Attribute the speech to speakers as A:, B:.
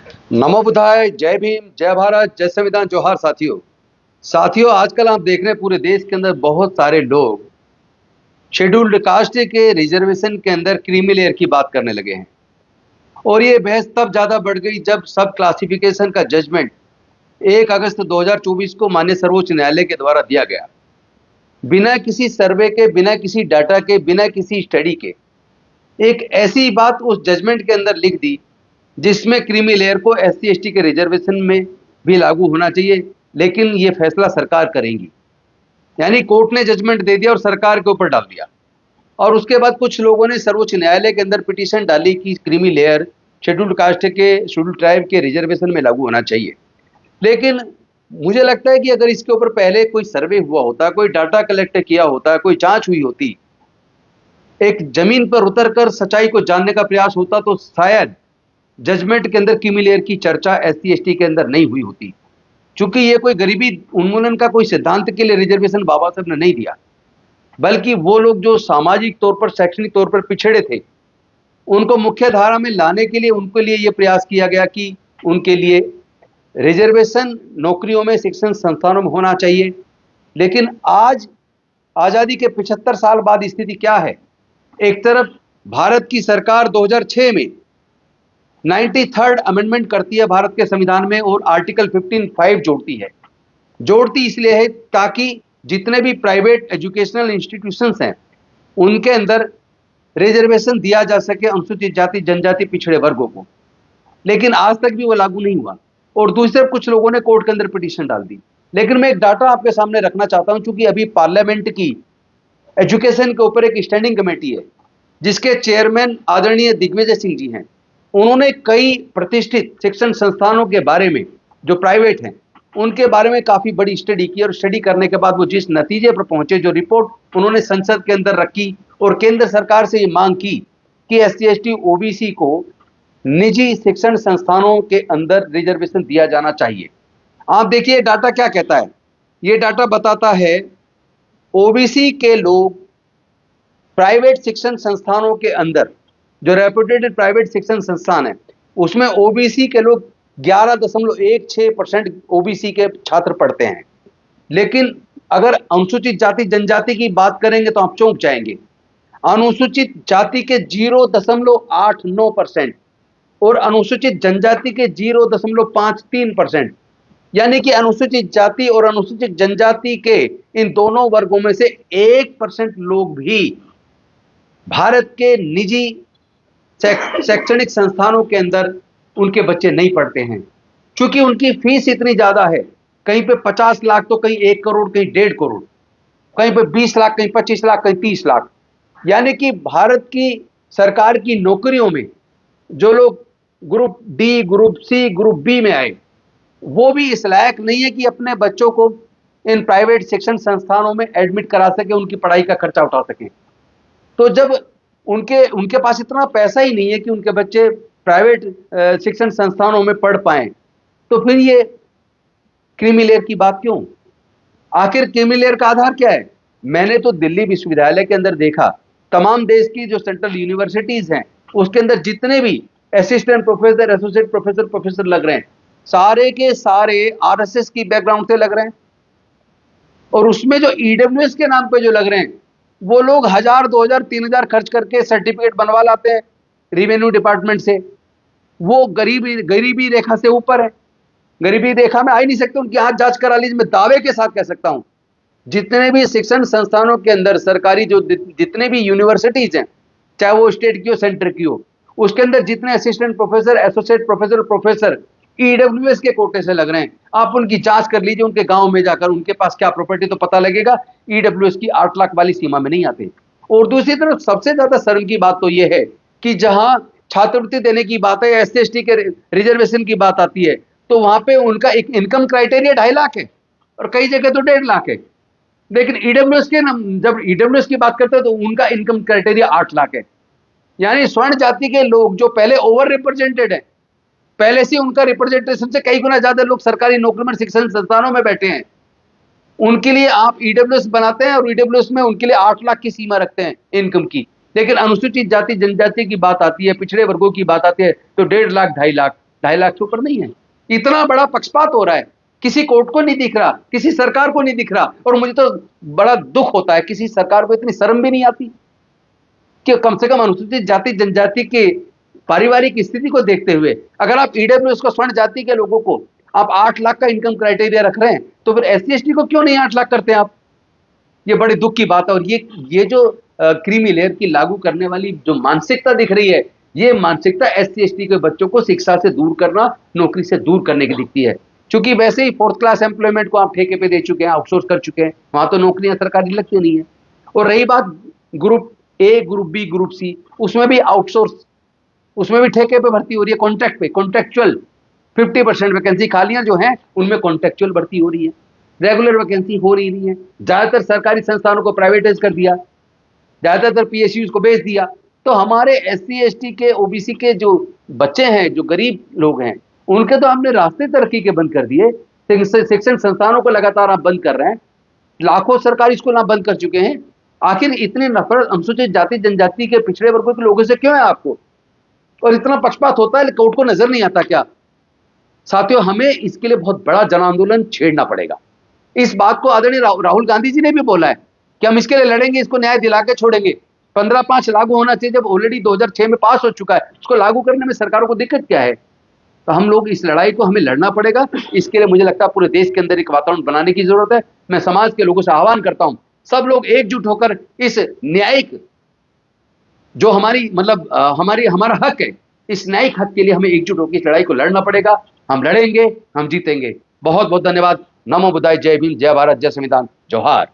A: नमो बुद्धाय, जय भीम, जय भारत, जय संविधान, जोहार साथियों। आजकल आप देख रहे हैं पूरे देश के अंदर बहुत सारे लोग शेड्यूल्ड कास्ट के रिजर्वेशन के अंदर क्रीमी लेयर की बात करने लगे हैं। और ये बहस तब ज्यादा बढ़ गई जब सब क्लासिफिकेशन का जजमेंट 1 अगस्त 2024 को माननीय सर्वोच्च न्यायालय के द्वारा दिया गया। बिना किसी सर्वे के, बिना किसी डाटा के, बिना किसी स्टडी के एक ऐसी बात उस जजमेंट के अंदर लिख दी जिसमें क्रीमी लेयर को SC ST के रिजर्वेशन में भी लागू होना चाहिए, लेकिन ये फैसला सरकार करेंगी। यानी कोर्ट ने जजमेंट दे दिया और सरकार के ऊपर डाल दिया। और उसके बाद कुछ लोगों ने सर्वोच्च न्यायालय के अंदर पिटीशन डाली कि क्रीमी लेयर शेड्यूल्ड कास्ट के, शेड्यूल्ड ट्राइब के रिजर्वेशन में लागू होना चाहिए। लेकिन मुझे लगता है कि अगर इसके ऊपर पहले कोई सर्वे हुआ होता, कोई डाटा कलेक्ट किया होता, कोई जांच हुई होती, एक जमीन पर उतरकर सच्चाई को जानने का प्रयास होता, तो शायद जजमेंट के अंदर क्रीमी लेयर की चर्चा SC ST के अंदर नहीं हुई होती। चूंकि ये कोई गरीबी उन्मूलन का कोई सिद्धांत के लिए रिजर्वेशन बाबा साहब ने नहीं दिया, बल्कि वो लोग जो सामाजिक तौर पर, शैक्षणिक तौर पर पिछड़े थे, उनको मुख्य धारा में लाने के लिए उनके लिए ये प्रयास किया गया कि उनके लिए रिजर्वेशन नौकरियों में, शिक्षण संस्थानों में होना चाहिए। लेकिन आज आजादी के 75 साल बाद स्थिति क्या है? एक तरफ भारत की सरकार 2006 में 93rd अमेंडमेंट करती है भारत के संविधान में और आर्टिकल 15(5) जोड़ती है। जोड़ती इसलिए है ताकि जितने भी प्राइवेट एजुकेशनल इंस्टीट्यूशंस हैं उनके अंदर रिजर्वेशन दिया जा सके अनुसूचित जाति, जनजाति, पिछड़े वर्गों को। लेकिन आज तक भी वो लागू नहीं हुआ और दूसरे कुछ लोगों ने कोर्ट के अंदर पिटीशन डाल दी। लेकिन मैं एक डाटा आपके सामने रखना चाहता हूं, क्योंकि अभी पार्लियामेंट की एजुकेशन के ऊपर एक स्टैंडिंग कमेटी है जिसके चेयरमैन आदरणीय दिग्विजय सिंह जी हैं। उन्होंने कई प्रतिष्ठित शिक्षण संस्थानों के बारे में, जो प्राइवेट हैं, उनके बारे में काफी बड़ी स्टडी की और स्टडी करने के बाद वो जिस नतीजे पर पहुंचे, जो रिपोर्ट उन्होंने संसद के अंदर रखी और केंद्र सरकार से ये मांग की कि SC ST OBC को निजी शिक्षण संस्थानों के अंदर रिजर्वेशन दिया जाना चाहिए। आप देखिए डाटा क्या कहता है। ये डाटा बताता है OBC के लोग प्राइवेट शिक्षण संस्थानों के अंदर, जो रेपुटेटेड प्राइवेट शिक्षण संस्थान है, उसमें OBC के लोग 11.16% OBC के छात्र पढ़ते हैं। लेकिन अगर अनुसूचित जाति जनजाति की बात करेंगे तो आप चौंक जाएंगे। अनुसूचित जाति के 0.89% और अनुसूचित जनजाति के 0.53%। यानी कि अनुसूचित जाति और अनुसूचित जनजाति के इन दोनों वर्गों में से 1% लोग भी भारत के निजी शैक्षणिक संस्थानों के अंदर उनके बच्चे नहीं पढ़ते हैं, क्योंकि उनकी फीस इतनी ज्यादा है। कहीं पे 50 लाख तो कहीं 1 करोड़, कहीं 1.5 करोड़, कहीं पे 20 लाख, कहीं 25 लाख, कहीं 30 लाख। यानी कि भारत की सरकार की नौकरियों में जो लोग group D, group C, group B में आए, वो भी इस लायक नहीं है कि अपने बच्चों को इन प्राइवेट शिक्षण संस्थानों में एडमिट करा सके, उनकी पढ़ाई का खर्चा उठा सके। तो जब उनके पास इतना पैसा ही नहीं है कि उनके बच्चे प्राइवेट शिक्षण संस्थानों में पढ़ पाएं, तो फिर ये क्रीमी लेयर की बात क्यों? आखिर क्रीमी लेयर का आधार क्या है? मैंने तो दिल्ली विश्वविद्यालय के अंदर देखा, तमाम देश की जो सेंट्रल यूनिवर्सिटीज हैं उसके अंदर जितने भी assistant professor, associate professor, professor लग रहे हैं, सारे के सारे RSS की बैकग्राउंड से लग रहे हैं। और उसमें जो EWS के नाम पे जो लग रहे हैं, वो लोग 1000, 2000, 3000 खर्च करके सर्टिफिकेट बनवा लाते हैं रेवेन्यू डिपार्टमेंट से। वो गरीबी रेखा से ऊपर है, गरीबी रेखा में आ ही नहीं सकते। उनकी हाथ जांच करा लीजिए, मैं दावे के साथ कह सकता हूं, जितने भी शिक्षण संस्थानों के अंदर सरकारी जो जितने भी यूनिवर्सिटीज हैं, चाहे वो स्टेट की हो, सेंटर की हो, उसके अंदर जितने assistant professor, associate professor, professor EWS के कोटे से लग रहे हैं। आप उनकी जांच कर लीजिए, उनके गांव में जाकर उनके पास क्या प्रॉपर्टी, तो पता लगेगा EWS की 8 लाख वाली सीमा में नहीं आते। और दूसरी तरफ सबसे ज्यादा शर्म की बात तो यह है कि जहां छात्रवृत्ति देने की बात है, SC ST के रिजर्वेशन की बात आती है, तो वहां पे उनका एक इनकम क्राइटेरिया 2.5 लाख है और कई जगह तो 1.5 लाख है। लेकिन EWS के जब EWS की बात करते हैं तो उनका इनकम क्राइटेरिया 8 लाख है। यानी स्वर्ण जाति के लोग जो पहले ओवर रिप्रेजेंटेड है, पहले से उनका रिप्रेजेंटेशन से कई गुना ज्यादा लोग सरकारी नौकरी में, शिक्षण संस्थानों में बैठे हैं, उनके लिए आप EWS बनाते हैं और EWS में उनके लिए 8 लाख की सीमा रखते हैं इनकम की। लेकिन अनुसूचित जाति जनजाति की बात आती है, पिछड़े वर्गों की बात आती है, तो 1.5 लाख, 2.5 लाख। 2.5 लाख से ऊपर नहीं है। इतना बड़ा पक्षपात हो रहा है, किसी कोर्ट को नहीं दिख रहा, किसी सरकार को नहीं दिख रहा। और मुझे तो बड़ा दुख होता है, किसी सरकार को इतनी शर्म भी नहीं आती कि कम से कम अनुसूचित जाति जनजाति के पारिवारिक स्थिति को देखते हुए अगर आप ईडब्ल्यूएस को, स्वर्ण जाति के लोगों को आप 8 लाख का इनकम क्राइटेरिया रख रहे हैं, तो फिर एससी एसटी को क्यों नहीं 8 लाख करते हैं आप? ये बड़े दुख की बात है। और ये जो क्रीमी लेयर की लागू करने वाली जो मानसिकता दिख रही है, ये मानसिकता एससी एसटी के बच्चों को शिक्षा से दूर करना, नौकरी से दूर करने की दिखती है। क्योंकि वैसे ही 4th क्लास एम्प्लॉयमेंट को आप ठेके पे दे चुके हैं, आउटसोर्स कर चुके हैं, वहां तो नौकरियां सरकारी लगती नहीं है। और रही बात group A, group B, group C, उसमें भी आउटसोर्स, उसमें भी ठेके पे भर्ती हो रही है, कॉन्ट्रैक्ट पे, कॉन्ट्रेक्चुअल 50% वैकेंसी खालियां जो हैं उनमें कॉन्ट्रेक्चुअल भर्ती हो रही है, रेगुलर वैकेंसी हो रही है। ज्यादातर सरकारी संस्थानों को प्राइवेटाइज कर दिया, ज्यादातर पीएसयूज को बेच दिया। तो हमारे एससी एसटी के, ओबीसी के जो बच्चे हैं, जो गरीब लोग हैं, उनके तो हमने रास्ते तरक्की के बंद कर दिए। शिक्षण संस्थानों को लगातार आप बंद कर रहे हैं, लाखों सरकारी स्कूल आप बंद कर चुके हैं। आखिर इतनी नफरत अनुसूचित जाति जनजाति के पिछड़े वर्गों के लोगों से क्यों है आपको? और इतना पक्षपात होता है, कोर्ट को नजर नहीं आता क्या? साथियों, हमें इसके लिए बहुत बड़ा जन आंदोलन छेड़ना पड़ेगा। इस बात को आदरणीय राहुल गांधी जी ने भी बोला है कि हम इसके लिए लड़ेंगे, इसको न्याय दिला के छोड़ेंगे। 15/5 लागू होना चाहिए, जब ऑलरेडी 2006 में पास हो चुका है। उसको लागू करने में सरकारों को दिक्कत क्या है? तो हम लोग इस लड़ाई को हमें लड़ना पड़ेगा। इसके लिए मुझे लगता है पूरे देश के अंदर एक वातावरण बनाने की जरूरत है। मैं समाज के लोगों से आह्वान करता हूं, सब लोग एकजुट होकर इस न्यायिक, जो हमारी मतलब हमारा हक है, इस न्यायिक हक के लिए हमें एकजुट होकर इस लड़ाई को लड़ना पड़ेगा। हम लड़ेंगे, हम जीतेंगे। बहुत बहुत धन्यवाद। नमो बुद्धाय। जय भीम, जय भारत, जय संविधान, जोहार।